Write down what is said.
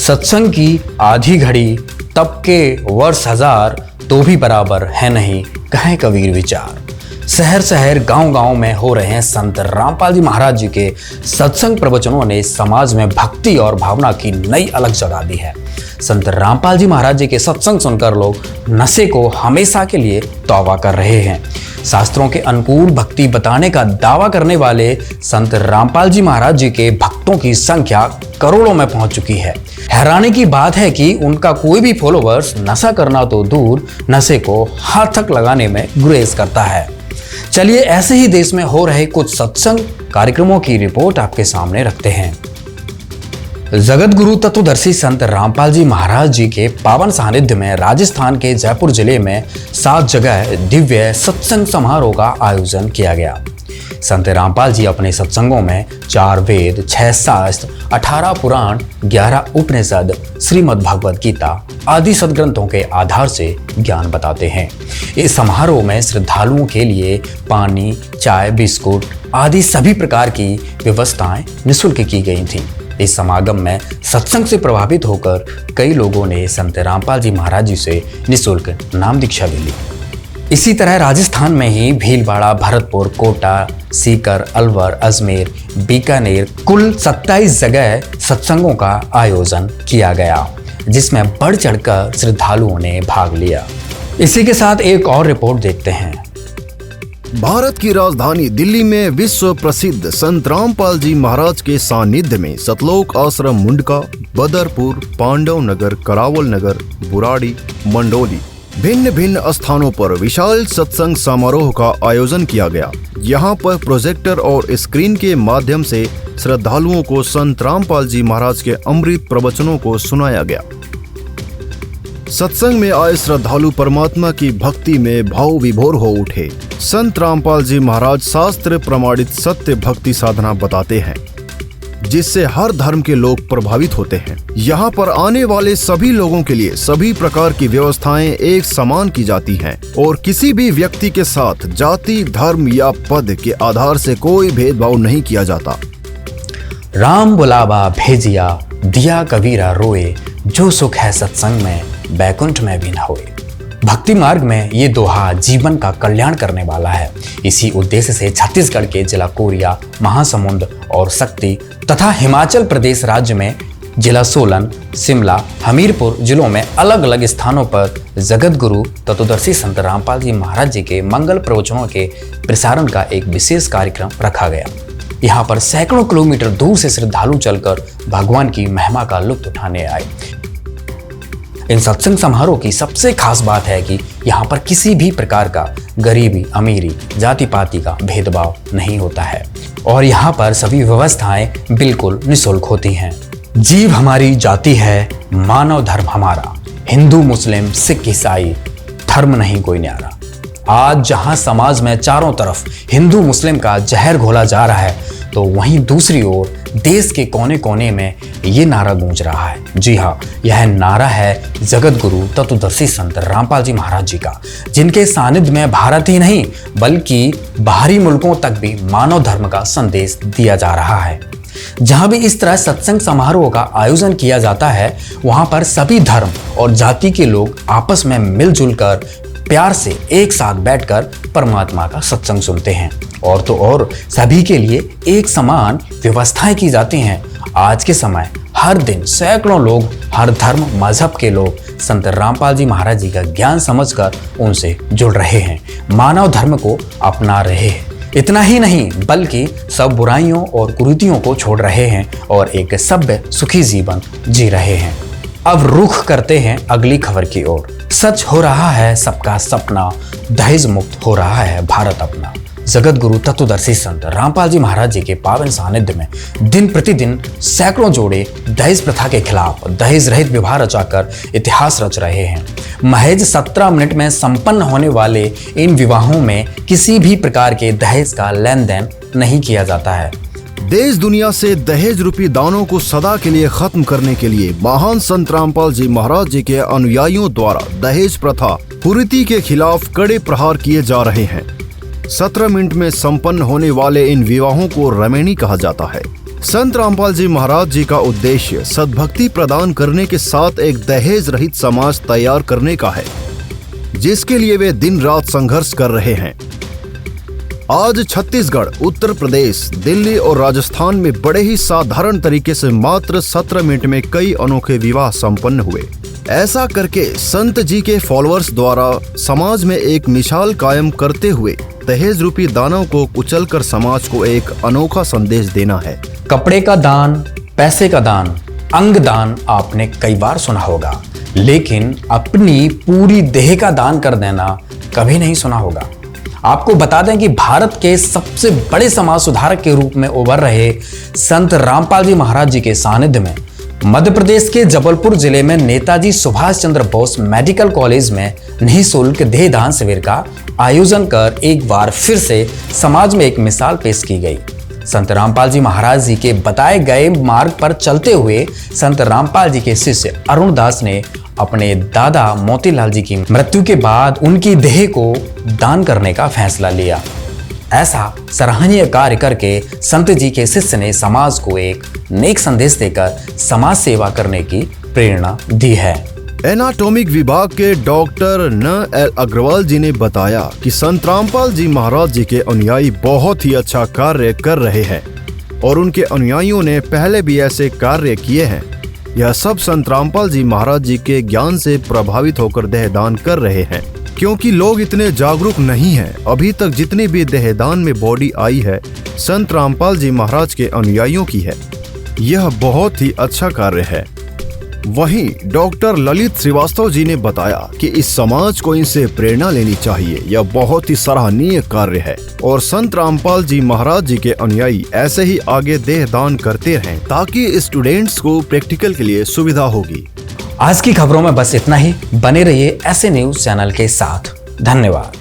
सत्संग की आधी घड़ी तब के वर्ष हजार तो भी बराबर है नहीं, कहें कबीर विचार। शहर शहर गांव गांव में हो रहे हैं संत रामपाल जी महाराज जी के सत्संग प्रवचनों ने समाज में भक्ति और भावना की नई अलग जगा दी है। संत रामपाल जी महाराज जी के सत्संग सुनकर लोग नशे को हमेशा के लिए तौबा कर रहे हैं। शास्त्रों के अनुकूल भक्ति बताने का दावा करने वाले संत रामपाल जी महाराज जी के भक्तों की संख्या करोड़ों में पहुंच चुकी है। हैरानी की बात है कि उनका कोई भी फॉलोवर्स नशा करना तो दूर, नशे को हाथ तक लगाने में गुरेज करता है। चलिए ऐसे ही देश में हो रहे कुछ सत्संग कार्यक्रमों की रिपोर्ट आपके सामने रखते हैं। जगत गुरु तत्वदर्शी संत रामपाल जी महाराज जी के पावन सानिध्य में राजस्थान के जयपुर जिले में 7 जगह दिव्य सत्संग समारोह का आयोजन किया गया। संत रामपाल जी अपने सत्संगों में 4 वेद, 6 शास्त्र, 18 पुराण, 11 उपनिषद, श्रीमद् भगवद गीता आदि सदग्रंथों के आधार से ज्ञान बताते हैं। इस समारोह में श्रद्धालुओं के लिए पानी, चाय, बिस्कुट आदि सभी प्रकार की व्यवस्थाएं निःशुल्क की गई थीं। इस समागम में सत्संग से प्रभावित होकर कई लोगों ने संत रामपाल जी महाराज जी से निःशुल्क नाम दीक्षा भी ली। इसी तरह राजस्थान में ही भीलवाड़ा, भरतपुर, कोटा, सीकर, अलवर, अजमेर, बीकानेर कुल 27 जगह सत्संगों का आयोजन किया गया, जिसमें बढ़ चढ़कर श्रद्धालुओं ने भाग लिया। इसी के साथ एक और रिपोर्ट देखते हैं। भारत की राजधानी दिल्ली में विश्व प्रसिद्ध संत रामपाल जी महाराज के सानिध्य में सतलोक आश्रम मुंडका, बदरपुर, पांडव नगर, करावल नगर, बुराड़ी, मंडोली भिन्न भिन्न स्थानों पर विशाल सत्संग समारोह का आयोजन किया गया। यहाँ पर प्रोजेक्टर और स्क्रीन के माध्यम से श्रद्धालुओं को संत रामपाल जी महाराज के अमृत प्रवचनों को सुनाया गया। सत्संग में आए श्रद्धालु परमात्मा की भक्ति में भाव विभोर हो उठे। संत रामपाल जी महाराज शास्त्र प्रमाणित सत्य भक्ति साधना बताते हैं, जिससे हर धर्म के लोग प्रभावित होते हैं। यहाँ पर आने वाले सभी लोगों के लिए सभी प्रकार की व्यवस्थाएं एक समान की जाती हैं और किसी भी व्यक्ति के साथ जाति, धर्म या पद के आधार से कोई भेदभाव नहीं किया जाता। राम बुलावा भेजिया, दिया कबीरा रोए, जो सुख है सत्संग में बैकुंठ में भी न होए। भक्ति मार्ग में ये दोहा जीवन का कल्याण करने वाला है। इसी उद्देश्य से छत्तीसगढ़ के जिला कोरिया, महासमुंद और शक्ति तथा हिमाचल प्रदेश राज्य में जिला सोलन, शिमला, हमीरपुर जिलों में अलग अलग स्थानों पर जगत गुरु तत्वदर्शी संत रामपाल जी महाराज जी के मंगल प्रवचनों के प्रसारण का एक विशेष कार्यक्रम रखा गया। यहाँ पर सैकड़ों किलोमीटर दूर से श्रद्धालु चलकर भगवान की महिमा का लुत्फ उठाने आए। इन सत्संग समारोह की सबसे खास बात है कि यहाँ पर किसी भी प्रकार का गरीबी, अमीरी, जाति पाति का भेदभाव नहीं होता है और यहाँ पर सभी व्यवस्थाएं बिल्कुल निःशुल्क होती हैं। जीव हमारी जाति है, मानव धर्म हमारा, हिंदू, मुस्लिम, सिख, ईसाई, धर्म नहीं कोई न्यारा। आज जहाँ समाज में चारों तरफ हिंदू मुस्लिम का जहर घोला जा रहा है, तो वहीं दूसरी ओर देश के कोने कोने में ये नारा गूंज रहा है। जी हाँ, यह नारा है जगत गुरु तत्वदर्शी संत रामपाल जी महाराज जी का, जिनके सानिध्य में भारत ही नहीं बल्कि बाहरी मुल्कों तक भी मानव धर्म का संदेश दिया जा रहा है। जहाँ भी इस तरह सत्संग समारोह का आयोजन किया जाता है, वहाँ पर सभी धर्म और जाति के लोग आपस में मिलजुल कर प्यार से एक साथ बैठकर परमात्मा का सत्संग सुनते हैं। और तो और सभी के लिए एक समान व्यवस्थाएं की जाती हैं। आज के समय हर दिन सैकड़ों लोग, हर धर्म मजहब के लोग संत रामपाल जी महाराज जी का ज्ञान समझकर उनसे जुड़ रहे हैं, मानव धर्म को अपना रहे हैं। इतना ही नहीं बल्कि सब बुराइयों और कुरीतियों को छोड़ रहे हैं और एक सभ्य सुखी जीवन जी रहे हैं। अब रुख करते हैं अगली खबर की ओर। सच हो रहा है सबका सपना, दहेज मुक्त हो रहा है भारत अपना। जगत गुरु तत्वदर्शी संत रामपाल जी महाराज जी के पावन सानिध्य में दिन प्रतिदिन सैकड़ों जोड़े दहेज प्रथा के खिलाफ दहेज रहित विवाह रचाकर इतिहास रच रहे हैं। महज 17 मिनट में संपन्न होने वाले इन विवाहों में किसी भी प्रकार के दहेज का लेन देन नहीं किया जाता है। देश दुनिया से दहेज रूपी दानों को सदा के लिए खत्म करने के लिए महान संत रामपाल जी महाराज जी के अनुयायियों द्वारा दहेज प्रथा कुरीति के खिलाफ कड़े प्रहार किए जा रहे हैं। 17 मिनट में संपन्न होने वाले इन विवाहों को रमैनी कहा जाता है। संत रामपाल जी महाराज जी का उद्देश्य सद्भक्ति प्रदान करने के साथ एक दहेज रहित समाज तैयार करने का है, जिसके लिए वे दिन रात संघर्ष कर रहे हैं। आज छत्तीसगढ़, उत्तर प्रदेश, दिल्ली और राजस्थान में बड़े ही साधारण तरीके से मात्र 17 मिनट में कई अनोखे विवाह संपन्न हुए। ऐसा करके संत जी के फॉलोअर्स द्वारा समाज में एक मिसाल कायम करते हुए दहेज रूपी दानों को कुचलकर समाज को एक अनोखा संदेश देना है। कपड़े का दान, पैसे का दान, अंग दान आपने कई बार सुना होगा, लेकिन अपनी पूरी देह का दान कर देना कभी नहीं सुना होगा। आपको बता दें कि भारत के सबसे बड़े समाज सुधारक के रूप में उभर रहे संत रामपाल जी महाराज जी के सानिध्य में मध्य प्रदेश के जबलपुर जिले में नेताजी सुभाष चंद्र बोस मेडिकल कॉलेज में निःशुल्क देह दान शिविर का आयोजन कर एक बार फिर से समाज में एक मिसाल पेश की गई। संत रामपाल जी महाराज जी के बताए गए मार्ग पर चलते हुए संत रामपाल जी के शिष्य अरुण दास ने अपने दादा मोतीलाल जी की मृत्यु के बाद उनकी देह को दान करने का फैसला लिया। ऐसा सराहनीय कार्य करके संत जी के शिष्य ने समाज को एक नेक संदेश देकर समाज सेवा करने की प्रेरणा दी है। एनाटॉमिक विभाग के डॉक्टर N.L. अग्रवाल जी ने बताया कि संत रामपाल जी महाराज जी के अनुयायी बहुत ही अच्छा कार्य कर रहे हैं और उनके अनुयायियों ने पहले भी ऐसे कार्य किए हैं। यह सब संत रामपाल जी महाराज जी के ज्ञान से प्रभावित होकर देहदान कर रहे हैं, क्योंकि लोग इतने जागरूक नहीं हैं। अभी तक जितनी भी देहदान में बॉडी आई है संत रामपाल जी महाराज के अनुयायियों की है। यह बहुत ही अच्छा कार्य है। वहीं डॉक्टर ललित श्रीवास्तव जी ने बताया कि इस समाज को इनसे प्रेरणा लेनी चाहिए। यह बहुत ही सराहनीय कार्य है और संत रामपाल जी महाराज जी के अनुयायी ऐसे ही आगे देह दान करते रहें ताकि स्टूडेंट्स को प्रैक्टिकल के लिए सुविधा होगी। आज की खबरों में बस इतना ही। बने रहिए ऐसे न्यूज चैनल के साथ। धन्यवाद।